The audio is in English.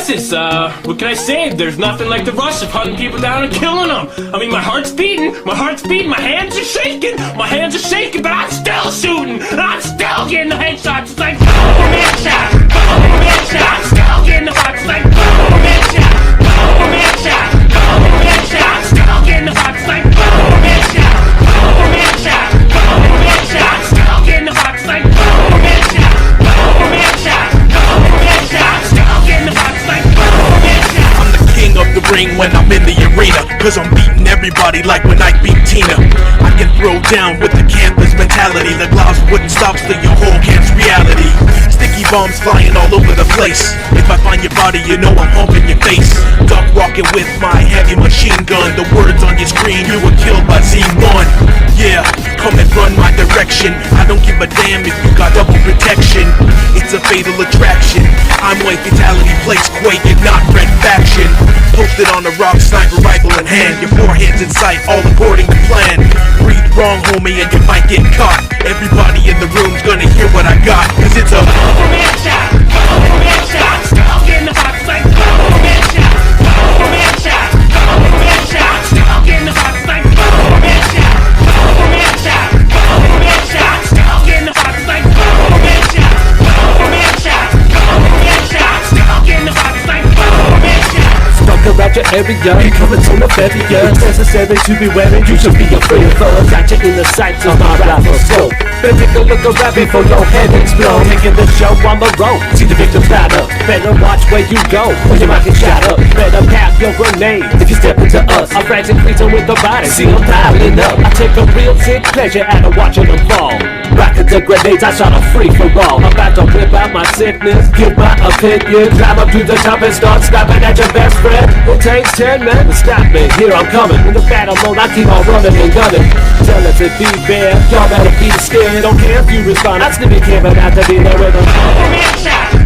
crisis. What can I say? There's nothing like the rush of hunting people down and killing them. I mean, my heart's beating, my hands are shaking, but I'm still shooting, and I'm still getting the headshots. It's like, boom, headshot, boom, headshot. I'm still getting the shots. It's like, boom, headshot, boom, headshot, boom, headshot. I'm still getting the shots. It's like, boom, headshot, boom, headshot, boom, headshot. I'm still getting the shots. It's like, boom, headshot, boom, headshot, boom, headshot. I'm still getting the shots. It's like, boom, headshot. I'm the king of the ring when I'm in the arena, cause I'm beating everybody like when I beat Tina. I can throw down with the campus mentality. The gloves wouldn't stop till your whole camp's reality. Sticky bombs flying all over the place. If I find your body, you know I'm humping your face. Duck walking with my heavy machine gun. The words on your screen, you were killed by Z1. Yeah, come and run my direction. I don't give a damn if you got double protection. It's a fatal attraction. I'm white fatality, place quake and not red faction. Posted on a rock, sniper rifle in hand. Your forehead's in sight, all according to plan. Breathe wrong, homie, and you might get caught. Everybody in the room's gonna hear what I got, cause it's a boom headshot, boom headshot. I'm still getting the shots. Like boom headshot, boom headshot, boom headshot. I'm still getting the shots. Like boom headshot, boom headshot, boom headshot. I'm still getting the shots. Like boom headshot, boom headshot, boom headshot. I'm still getting the shots. Like boom headshot. Stuck around your area, becoming so nefarious. Necessary to be wearing, you should be afraid of us. Got you in the sights of my rifle scope. Better take a look around before your head explodes. Taking the show on the road, see the victims ladder. Better watch where you go, or you might get shot up. Better pack your grenade if you step into us. I'm frantically with the body, see them piling up. I take a real sick pleasure out of watching them fall. Rocking the grenades, I shot a free for all. I'm about to whip out my sickness, give my opinion. Climb up to the top and start snapping at your best friend. It takes 10 men to stop me, here I'm coming. In the battle mode, I keep on running and gunning. Tell us to be fair, y'all better be scared. Don't care if you respond, I still be camping out to be there with them. Boom headshot,